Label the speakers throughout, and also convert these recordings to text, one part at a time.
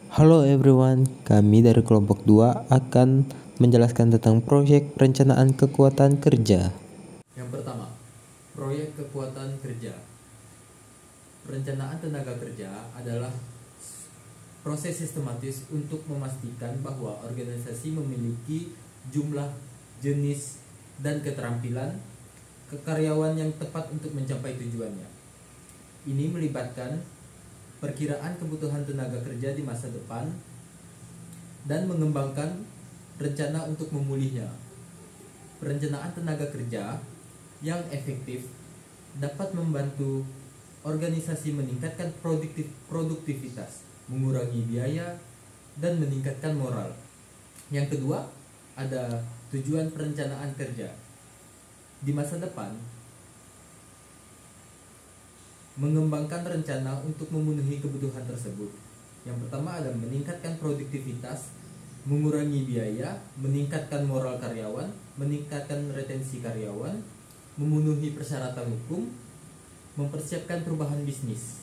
Speaker 1: Halo everyone, kami dari kelompok 2 akan menjelaskan tentang proyek perencanaan kekuatan kerja.
Speaker 2: Yang pertama, proyek kekuatan kerja. Perencanaan tenaga kerja adalah proses sistematis untuk memastikan bahwa organisasi memiliki jumlah, jenis, dan keterampilan karyawan yang tepat untuk mencapai tujuannya. Ini melibatkan perkiraan kebutuhan tenaga kerja di masa depan dan mengembangkan rencana untuk memulihnya. Perencanaan tenaga kerja yang efektif dapat membantu organisasi meningkatkan produktivitas, mengurangi biaya, dan meningkatkan moral. Yang kedua, ada tujuan perencanaan kerja. Di masa depan, mengembangkan rencana untuk memenuhi kebutuhan tersebut. Yang pertama ada meningkatkan produktivitas, mengurangi biaya, meningkatkan moral karyawan, meningkatkan retensi karyawan, memenuhi persyaratan hukum, mempersiapkan perubahan bisnis.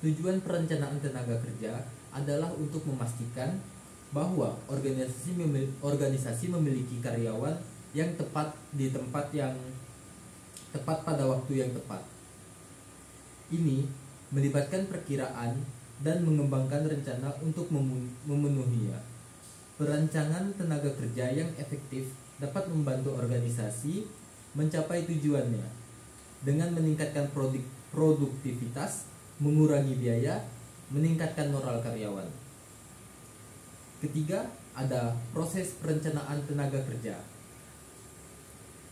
Speaker 2: Tujuan perencanaan tenaga kerja adalah untuk memastikan bahwa organisasi memiliki karyawan yang tepat di tempat yang tepat pada waktu yang tepat. Ini melibatkan perkiraan dan mengembangkan rencana untuk memenuhinya. Perancangan tenaga kerja yang efektif dapat membantu organisasi mencapai tujuannya dengan meningkatkan produktivitas, mengurangi biaya, meningkatkan moral karyawan. Ketiga, ada proses perencanaan tenaga kerja.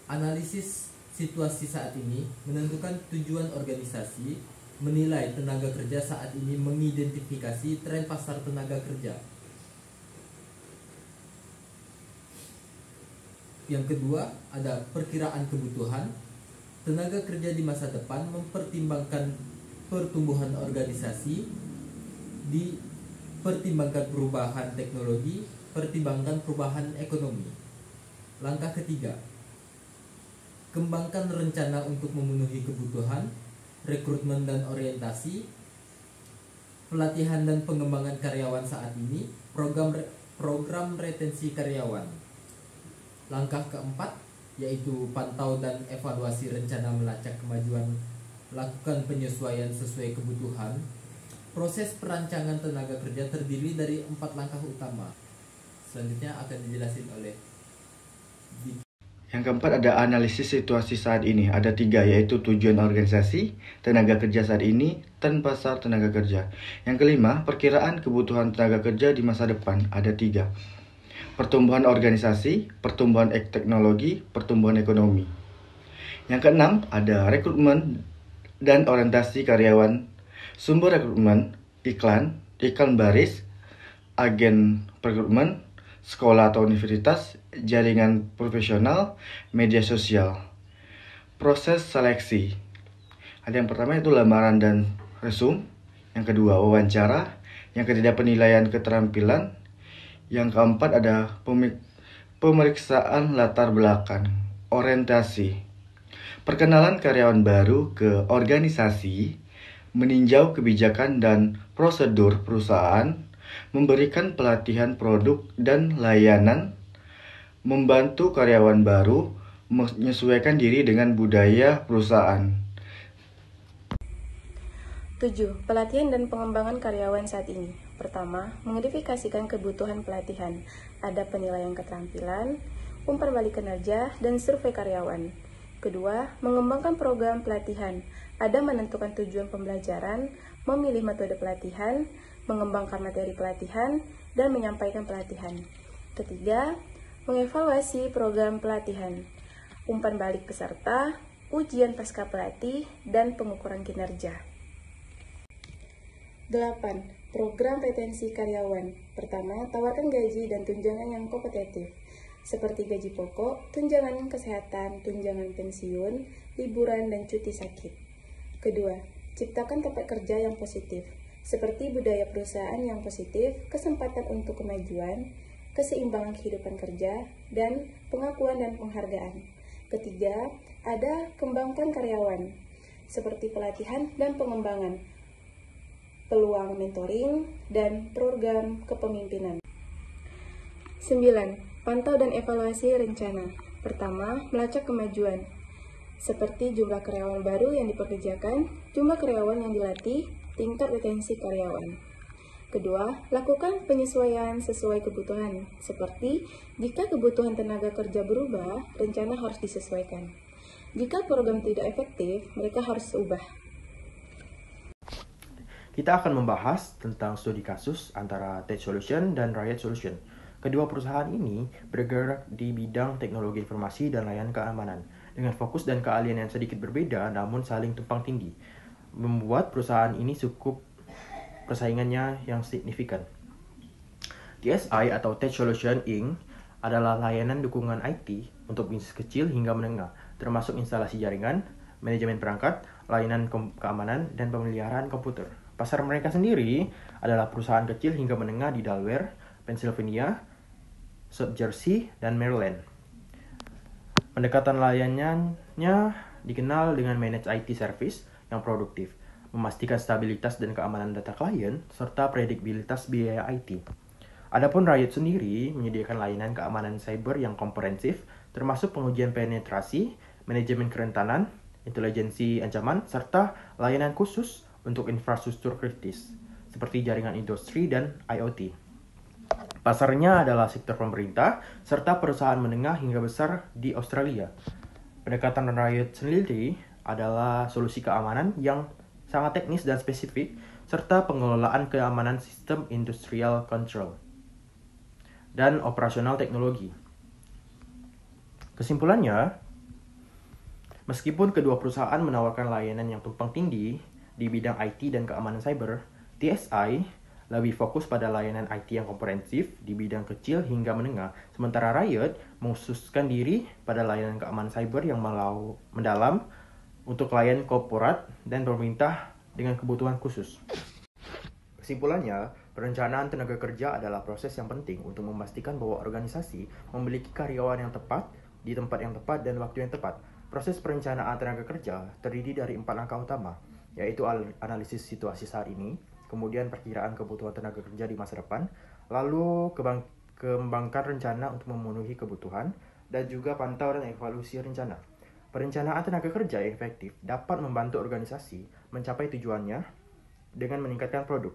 Speaker 2: Analisis situasi saat ini menentukan tujuan organisasi, menilai tenaga kerja saat ini, mengidentifikasi tren pasar tenaga kerja. Yang kedua, ada perkiraan kebutuhan tenaga kerja di masa depan, mempertimbangkan pertumbuhan organisasi, dipertimbangkan perubahan teknologi, pertimbangkan perubahan ekonomi. Langkah ketiga, kembangkan rencana untuk memenuhi kebutuhan, rekrutmen dan orientasi, pelatihan dan pengembangan karyawan saat ini, program retensi karyawan. Langkah keempat yaitu pantau dan evaluasi rencana, melacak kemajuan, lakukan penyesuaian sesuai kebutuhan. Proses perancangan tenaga kerja terdiri dari 4 langkah utama. Selanjutnya akan dijelasin oleh
Speaker 3: Yang keempat ada analisis situasi saat ini. Ada 3, yaitu tujuan organisasi, tenaga kerja saat ini, dan pasar tenaga kerja. Yang kelima, perkiraan kebutuhan tenaga kerja di masa depan. Ada 3. Pertumbuhan organisasi, pertumbuhan teknologi, pertumbuhan ekonomi. Yang keenam, ada rekrutmen dan orientasi karyawan, sumber rekrutmen, iklan baris, agen rekrutmen, sekolah atau universitas, jaringan profesional, media sosial. Proses seleksi. Ada yang pertama itu lamaran dan resume, yang kedua wawancara, yang ketiga penilaian keterampilan, yang keempat ada pemeriksaan latar belakang, orientasi. Perkenalan karyawan baru ke organisasi, meninjau kebijakan dan prosedur perusahaan, memberikan pelatihan produk dan layanan, membantu karyawan baru menyesuaikan diri dengan budaya perusahaan.
Speaker 4: 7. Pelatihan dan pengembangan karyawan saat ini. Pertama, mengidentifikasikan kebutuhan pelatihan. Ada penilaian keterampilan, umpan balik kinerja, dan survei karyawan. Kedua, mengembangkan program pelatihan. Ada menentukan tujuan pembelajaran, memilih metode pelatihan, mengembangkan materi pelatihan, dan menyampaikan pelatihan. Ketiga, mengevaluasi program pelatihan, umpan balik peserta, ujian pasca pelatih, dan pengukuran kinerja. 8. Program retensi karyawan. Pertama, tawarkan gaji dan tunjangan yang kompetitif, seperti gaji pokok, tunjangan kesehatan, tunjangan pensiun, liburan, dan cuti sakit. Kedua, ciptakan tempat kerja yang positif, seperti budaya perusahaan yang positif, kesempatan untuk kemajuan, keseimbangan kehidupan kerja, dan pengakuan dan penghargaan. Ketiga, ada kembangkan karyawan, seperti pelatihan dan pengembangan, peluang mentoring, dan program kepemimpinan. 9. Pantau dan evaluasi rencana. Pertama, melacak kemajuan, seperti jumlah karyawan baru yang dipekerjakan, jumlah karyawan yang dilatih, tingkat retensi karyawan. Kedua, lakukan penyesuaian sesuai kebutuhan, seperti jika kebutuhan tenaga kerja berubah, rencana harus disesuaikan. Jika program tidak efektif, mereka harus ubah.
Speaker 5: Kita akan membahas tentang studi kasus antara Tech Solution dan Riot Solution. Kedua perusahaan ini bergerak di bidang teknologi informasi dan layanan keamanan, dengan fokus dan keahlian yang sedikit berbeda namun saling tumpang tindih, membuat perusahaan ini cukup persaingannya yang signifikan. TSI atau Tech Solution Inc. adalah layanan dukungan IT untuk bisnis kecil hingga menengah, termasuk instalasi jaringan, manajemen perangkat, layanan keamanan, dan pemeliharaan komputer. Pasar mereka sendiri adalah perusahaan kecil hingga menengah di Delaware, Pennsylvania, South Jersey, dan Maryland. Pendekatan layanannya dikenal dengan Managed IT Service yang produktif, memastikan stabilitas dan keamanan data klien, serta prediksibilitas biaya IT. Adapun Riot sendiri menyediakan layanan keamanan cyber yang komprehensif, termasuk pengujian penetrasi, manajemen kerentanan, intelijensi ancaman, serta layanan khusus untuk infrastruktur kritis, seperti jaringan industri dan IoT. Pasarnya adalah sektor pemerintah, serta perusahaan menengah hingga besar di Australia. Pendekatan Riot sendiri adalah solusi keamanan yang sangat teknis dan spesifik, serta pengelolaan keamanan sistem industrial control dan operasional teknologi. Kesimpulannya, meskipun kedua perusahaan menawarkan layanan yang tumpang tindih di bidang IT dan keamanan cyber, TSI lebih fokus pada layanan IT yang komprehensif di bidang kecil hingga menengah, sementara Riot mengkhususkan diri pada layanan keamanan cyber yang mendalam untuk klien korporat dan pemerintah dengan kebutuhan khusus. Kesimpulannya, perencanaan tenaga kerja adalah proses yang penting untuk memastikan bahwa organisasi memiliki karyawan yang tepat, di tempat yang tepat, dan waktu yang tepat. Proses perencanaan tenaga kerja terdiri dari 4 langkah utama, yaitu analisis situasi saat ini, kemudian perkiraan kebutuhan tenaga kerja di masa depan, lalu kembangkan rencana untuk memenuhi kebutuhan, dan juga pantau dan evaluasi rencana. Perencanaan tenaga kerja yang efektif dapat membantu organisasi mencapai tujuannya dengan meningkatkan produk,